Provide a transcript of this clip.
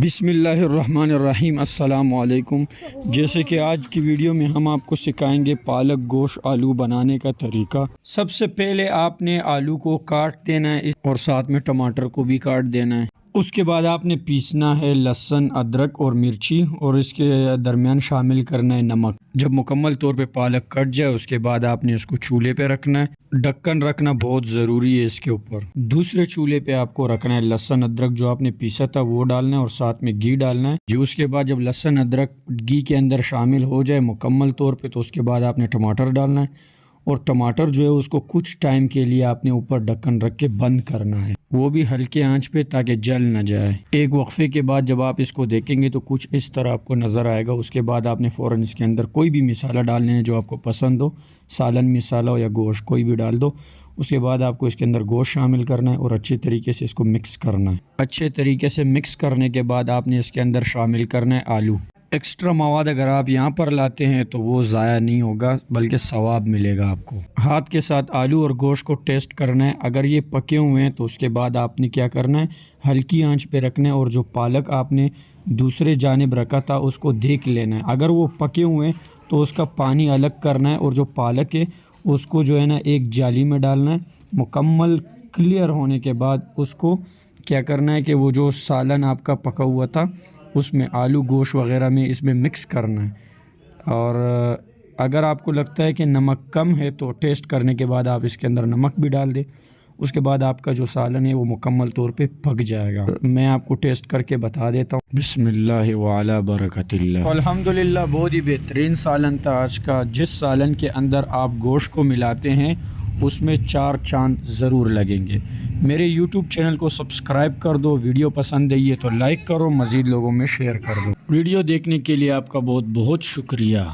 बिस्मिल्लाहिर्रहमानिर्रहीम अस्सलाम वालेकुम। जैसे कि आज की वीडियो में हम आपको सिखाएंगे पालक गोश्त आलू बनाने का तरीका। सबसे पहले आपने आलू को काट देना है और साथ में टमाटर को भी काट देना है। उसके बाद आपने पीसना है लहसुन, अदरक और मिर्ची और इसके दरमियान शामिल करना है नमक। जब मुकम्मल तौर पे पालक कट जाए उसके बाद आपने उसको चूल्हे पे रखना है। ढक्कन रखना बहुत ज़रूरी है इसके ऊपर। दूसरे चूल्हे पे आपको रखना है लहसुन अदरक जो आपने पीसा था वो डालना है और साथ में घी डालना है जी। उसके बाद जब लहसुन अदरक घी के अंदर शामिल हो जाए मुकम्मल तौर पे तो उसके बाद आपने टमाटर डालना है और टमाटर जो है उसको कुछ टाइम के लिए आपने ऊपर ढक्कन रख के बंद करना है, वो भी हल्के आंच पे ताकि जल न जाए। एक वक्फे के बाद जब आप इसको देखेंगे तो कुछ इस तरह आपको नज़र आएगा। उसके बाद आपने फ़ौरन इसके अंदर कोई भी मसाला डालने हैं जो आपको पसंद हो, सालन मसाला हो या गोश्त कोई भी डाल दो। उसके बाद आपको इसके अंदर गोश्त शामिल करना है और अच्छे तरीके से इसको मिक्स करना है। अच्छे तरीके से मिक्स करने के बाद आपने इसके अंदर शामिल करना है आलू। एक्स्ट्रा मवाद अगर आप यहाँ पर लाते हैं तो वो ज़ाया नहीं होगा बल्कि सवाब मिलेगा आपको। हाथ के साथ आलू और गोश्त को टेस्ट करना है। अगर ये पके हुए हैं तो उसके बाद आपने क्या करना है, हल्की आंच पे रखना है और जो पालक आपने दूसरे जानिब रखा था उसको देख लेना है। अगर वो पके हुए हैं तो उसका पानी अलग करना है और जो पालक है उसको जो है ना एक जाली में डालना है। मुकम्मल क्लियर होने के बाद उसको क्या करना है कि वो जो सालन आपका पका हुआ था उसमें आलू गोश्त वग़ैरह में इसमें मिक्स करना है। और अगर आपको लगता है कि नमक कम है तो टेस्ट करने के बाद आप इसके अंदर नमक भी डाल दें। उसके बाद आपका जो सालन है वो मुकम्मल तौर पे पक जाएगा। मैं आपको टेस्ट करके बता देता हूँ। बिस्मिल्लाह व अला बरकतिल्लाह। अल्हम्दुलिल्लाह बहुत ही बेहतरीन सालन था आज का। जिस सालन के अंदर आप गोश्त को मिलाते हैं उसमें 4 चांद ज़रूर लगेंगे। मेरे YouTube चैनल को सब्सक्राइब कर दो। वीडियो पसंद आई है तो लाइक करो, मज़ीद लोगों में शेयर कर दो। वीडियो देखने के लिए आपका बहुत बहुत शुक्रिया।